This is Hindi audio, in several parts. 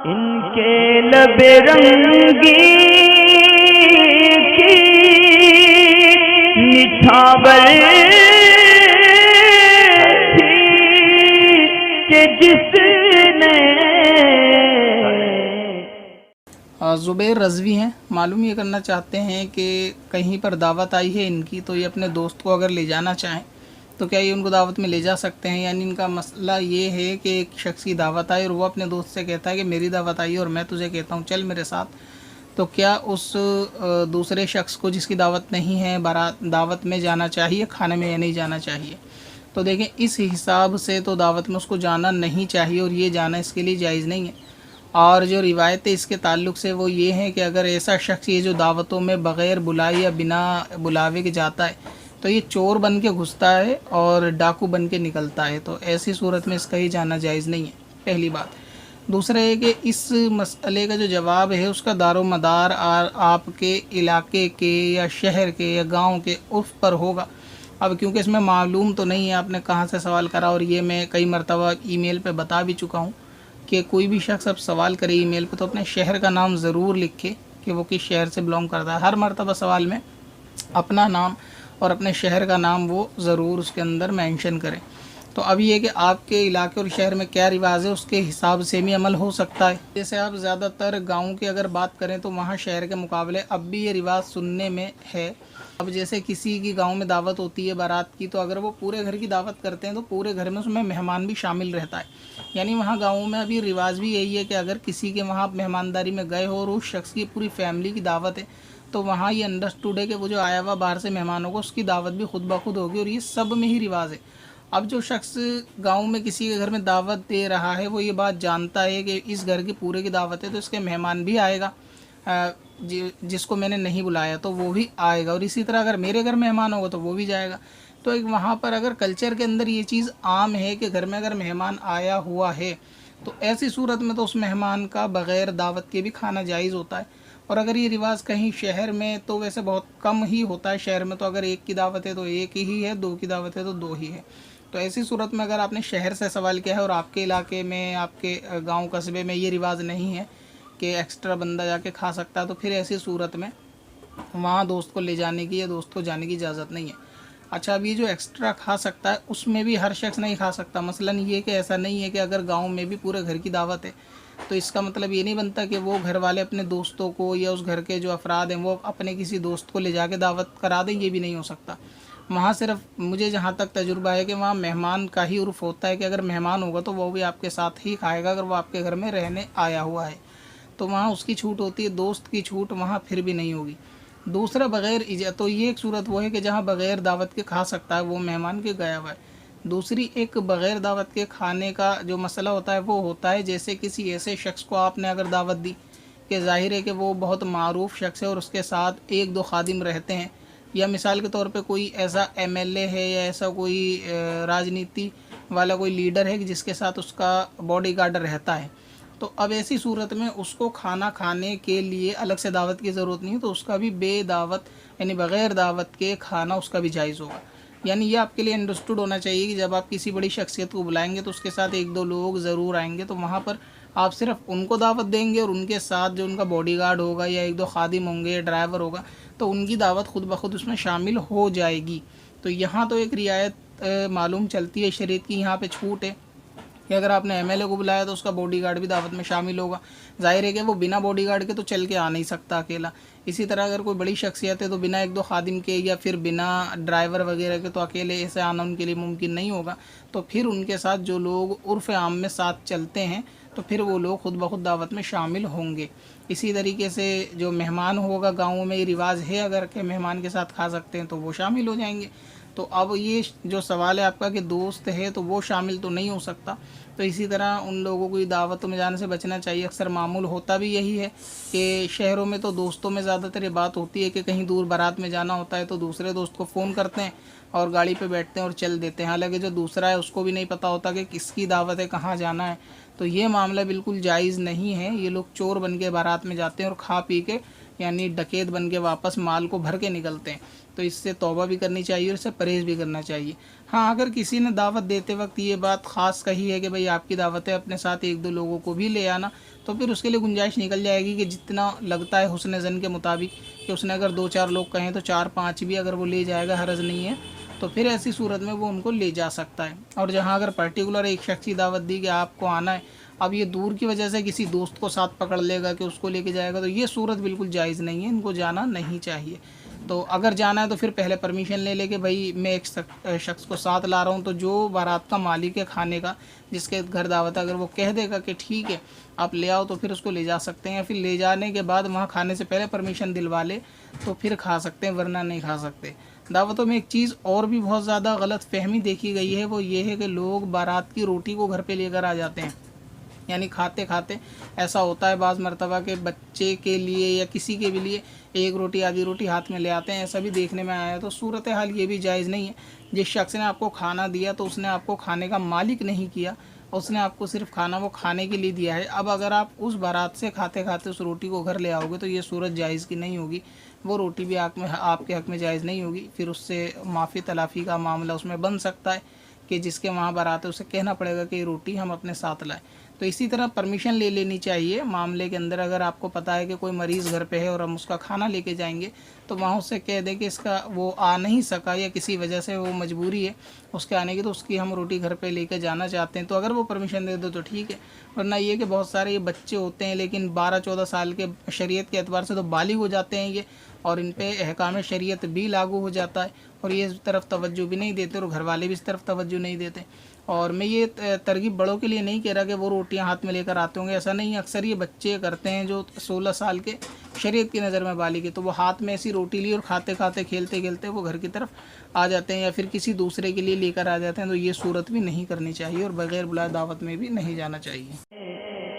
इनके लबे रंगी की निछावर थी कि जिसने ज़ुबैर रज़वी हैं, मालूम ये करना चाहते हैं कि कहीं पर दावत आई है इनकी, तो ये अपने दोस्त को अगर ले जाना चाहें तो क्या ये उनको दावत में ले जा सकते हैं। यानी इनका मसला ये है कि एक शख्स की दावत आई और वो अपने दोस्त से कहता है कि मेरी दावत आई है और मैं तुझे कहता हूँ चल मेरे साथ, तो क्या उस दूसरे शख्स को जिसकी दावत नहीं है बारात दावत में जाना चाहिए, खाने में या नहीं जाना चाहिए। तो देखें, इस हिसाब से तो दावत में उसको जाना नहीं चाहिए और ये जाना इसके लिए जायज़ नहीं है। और जो रिवायतें इसके ताल्लुक़ से वो ये हैं कि अगर ऐसा शख्स ये जो दावतों में बग़ैर बुलाए या बिना बुलावे के जाता है तो ये चोर बन के घुसता है और डाकू बन के निकलता है, तो ऐसी सूरत में इसका ही जाना जायज़ नहीं है, पहली बात। दूसरा है कि इस मसले का जो जवाब है उसका दारो मदार आपके इलाके के या शहर के या गांव के उर्फ़ पर होगा। अब क्योंकि इसमें मालूम तो नहीं है आपने कहाँ से सवाल करा, और ये मैं कई मरतबा ईमेल पे बता भी चुका हूँ कि कोई भी शख्स अब सवाल करे ईमेल पे तो अपने शहर का नाम ज़रूर लिखे कि वो किस शहर से बिलोंग करता है। हर मरतबा सवाल में अपना नाम और अपने शहर का नाम वो ज़रूर उसके अंदर मेंशन करें। तो अब ये कि आपके इलाके और शहर में क्या रिवाज है उसके हिसाब से भी अमल हो सकता है। जैसे आप ज़्यादातर गाँव की अगर बात करें तो वहाँ शहर के मुकाबले अब भी ये रिवाज सुनने में है। अब जैसे किसी की गांव में दावत होती है बारात की, तो अगर वो पूरे घर की दावत करते हैं तो पूरे घर में उसमें मेहमान भी शामिल रहता है। यानी वहाँ गाँव में अभी रिवाज भी यही है कि अगर किसी के वहाँ मेहमानदारी में गए हो और उस शख्स की पूरी फैमिली की दावत है तो वहाँ ये अंडरस्टूड है कि वो जो आया हुआ बाहर से मेहमान होगा उसकी दावत भी खुद ब खुद होगी, और ये सब में ही रिवाज है। अब जो शख्स गांव में किसी के घर में दावत दे रहा है वो ये बात जानता है कि इस घर की पूरे की दावत है तो इसके मेहमान भी आएगा, जिसको मैंने नहीं बुलाया तो वो भी आएगा, और इसी तरह अगर मेरे घर मेहमान होगा तो वो भी जाएगा। तो एक वहाँ पर अगर कल्चर के अंदर ये चीज़ आम है कि घर में अगर मेहमान आया हुआ है तो ऐसी सूरत में तो उस मेहमान का बग़ैर दावत के भी खाना जायज़ होता है। और अगर ये रिवाज कहीं शहर में तो वैसे बहुत कम ही होता है, शहर में तो अगर एक की दावत है तो एक ही है, दो की दावत है तो दो ही है। तो ऐसी सूरत में अगर आपने शहर से सवाल किया है और आपके इलाके में आपके गाँव कस्बे में ये रिवाज नहीं है कि एक्स्ट्रा बंदा जाके खा सकता है, तो फिर ऐसी सूरत में वहाँ दोस्त को ले जाने की या दोस्त को जाने की इजाज़त नहीं है। अच्छा, अब ये जो एक्स्ट्रा खा सकता है उसमें भी हर शख्स नहीं खा सकता। मसलन ये कि ऐसा नहीं है कि अगर गांव में भी पूरे घर की दावत है तो इसका मतलब ये नहीं बनता कि वो घर वाले अपने दोस्तों को या उस घर के जो अफराद हैं वो अपने किसी दोस्त को ले जाके दावत करा दें, ये भी नहीं हो सकता। वहाँ सिर्फ मुझे जहाँ तक तजुर्बा है कि वहाँ मेहमान का ही उर्फ़ होता है कि अगर मेहमान होगा तो वो भी आपके साथ ही खाएगा अगर वो आपके घर में रहने आया हुआ है, तो वहाँ उसकी छूट होती है, दोस्त की छूट वहाँ फिर भी नहीं होगी। दूसरा बग़ैर तो ये एक सूरत वो है कि जहाँ बग़ैर दावत के खा सकता है वो मेहमान के गया हुआ है। दूसरी एक बग़ैर दावत के खाने का जो मसला होता है वो होता है जैसे किसी ऐसे शख्स को आपने अगर दावत दी कि ज़ाहिर है कि वो बहुत मारूफ शख्स है और उसके साथ एक दो खादिम रहते हैं, या मिसाल के तौर पे कोई ऐसा एमएलए है या ऐसा कोई राजनीति वाला कोई लीडर है जिसके साथ उसका बॉडीगार्ड रहता है, तो अब ऐसी सूरत में उसको खाना खाने के लिए अलग से दावत की ज़रूरत नहीं है, तो उसका भी बेदावत यानी बग़ैर दावत के खाना उसका भी जायज़ होगा। यानी ये आपके लिए अंडरस्टूड होना चाहिए कि जब आप किसी बड़ी शख्सियत को बुलाएंगे तो उसके साथ एक दो लोग ज़रूर आएंगे, तो वहाँ पर आप सिर्फ उनको दावत देंगे और उनके साथ जो उनका बॉडीगार्ड होगा या एक दो खादिम होंगे या ड्राइवर होगा तो उनकी दावत खुद ब खुद उसमें शामिल हो जाएगी। तो यहाँ तो एक रियायत मालूम चलती है शरीयत की, यहाँ पे छूट है कि अगर आपने एमएलए को बुलाया तो उसका बॉडीगार्ड भी दावत में शामिल होगा। ज़ाहिर है कि वो बिना बॉडीगार्ड के तो चल के आ नहीं सकता अकेला। इसी तरह अगर कोई बड़ी शख्सियत है तो बिना एक दो खादिम के या फिर बिना ड्राइवर वगैरह के तो अकेले ऐसे आना उनके लिए मुमकिन नहीं होगा। तो फिर उनके साथ जो लोग उर्फ़ आम में साथ चलते हैं तो फिर वो लोग खुद ब खुद दावत में शामिल होंगे। इसी तरीके से जो मेहमान होगा गाँव में ये रिवाज है अगर के मेहमान के साथ खा सकते हैं तो वो शामिल हो जाएंगे। तो अब ये जो सवाल है आपका कि दोस्त है तो वो शामिल तो नहीं हो सकता, तो इसी तरह उन लोगों को दावतों में जाने से बचना चाहिए। अक्सर मामूल होता भी यही है कि शहरों में तो दोस्तों में ज़्यादातर ये बात होती है कि कहीं दूर बारात में जाना होता है तो दूसरे दोस्त को फ़ोन करते हैं और गाड़ी पे बैठते हैं और चल देते हैं, हालांकि जो दूसरा है उसको भी नहीं पता होता कि किसकी दावत है, कहाँ जाना है। तो ये मामला बिल्कुल जायज़ नहीं है। ये लोग चोर बन के बारात में जाते हैं और खा पी के यानी डकैत बन के वापस माल को भर के निकलते हैं। तो इससे तौबा भी करनी चाहिए और इससे परहेज़ भी करना चाहिए। हाँ, अगर किसी ने दावत देते वक्त ये बात ख़ास कही है कि भाई आपकी दावत है अपने साथ एक दो लोगों को भी ले आना, तो फिर उसके लिए गुंजाइश निकल जाएगी कि जितना लगता है हुस्न ज़न के मुताबिक, कि उसने अगर 2-4 लोग कहें तो 4-5 भी अगर वो ले जाएगा, हर्ज नहीं है, तो फिर ऐसी सूरत में वो उनको ले जा सकता है। और जहाँ अगर पर्टिकुलर एक शख्स की दावत दी कि आपको आना है, अब ये दूर की वजह से किसी दोस्त को साथ पकड़ लेगा कि उसको लेके जाएगा, तो ये सूरत बिल्कुल जायज़ नहीं है, इनको जाना नहीं चाहिए। तो अगर जाना है तो फिर पहले परमिशन ले ले कि भाई मैं एक शख्स को साथ ला रहा हूँ, तो जो बारात का मालिक है खाने का, जिसके घर दावत है, अगर वो कह देगा कि ठीक है आप ले आओ, तो फिर उसको ले जा सकते हैं। या फिर ले जाने के बाद वहाँ खाने से पहले परमिशन दिलवा ले तो फिर खा सकते हैं, वरना नहीं खा सकते। दावतों में एक चीज़ और भी बहुत ज़्यादा गलत फहमी देखी गई है, वो ये है कि लोग बारात की रोटी को घर पे लेकर आ जाते हैं। यानी खाते खाते ऐसा होता है बाज़ मरतबा के बच्चे के लिए या किसी के भी लिए एक रोटी आधी रोटी हाथ में ले आते हैं, ऐसा भी देखने में आया है। तो सूरत हाल ये भी जायज़ नहीं है। जिस शख्स ने आपको खाना दिया तो उसने आपको खाने का मालिक नहीं किया, उसने आपको सिर्फ खाना वो खाने के लिए दिया है। अब अगर आप उस बारात से खाते खाते उस रोटी को घर ले आओगे तो ये सूरत जायज़ की नहीं होगी, वो रोटी भी आपके हक़ में जायज़ नहीं होगी। फिर उससे माफ़ी तलाफ़ी का मामला उसमें बन सकता है कि जिसके वहाँ बारात है उसे कहना पड़ेगा कि रोटी हम अपने साथ लाएँ। तो इसी तरह परमिशन ले लेनी चाहिए मामले के अंदर। अगर आपको पता है कि कोई मरीज़ घर पे है और हम उसका खाना लेके जाएंगे, तो वहाँ उससे कह दें कि इसका वो आ नहीं सका या किसी वजह से वो मजबूरी है उसके आने की, तो उसकी हम रोटी घर पे लेके जाना चाहते हैं, तो अगर वो परमिशन दे दो तो ठीक है। वरना ये कि बहुत सारे ये बच्चे होते हैं लेकिन 12-14 साल के शरीयत के एतबार से तो बालिग हो जाते हैं ये, और इन पे अहकाम शरीयत भी लागू हो जाता है, और ये इस तरफ तवज्जो भी नहीं देते और घर वाले भी इस तरफ तवज्जो नहीं देते। और मैं ये तरगीब बड़ों के लिए नहीं कह रहा कि वो रोटियां हाथ में लेकर आते होंगे, ऐसा नहीं है। अक्सर ये बच्चे करते हैं जो 16 साल के शरीयत की नज़र में बालिग है, तो वो हाथ में ऐसी रोटी ली और खाते खाते खेलते खेलते वो घर की तरफ आ जाते हैं या फिर किसी दूसरे के लिए लेकर आ जाते हैं। तो ये सूरत भी नहीं करनी चाहिए और बग़ैर बुलाए दावत में भी नहीं जाना चाहिए।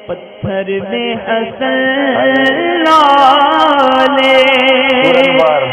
पत्थर में असल लाले पुरनवार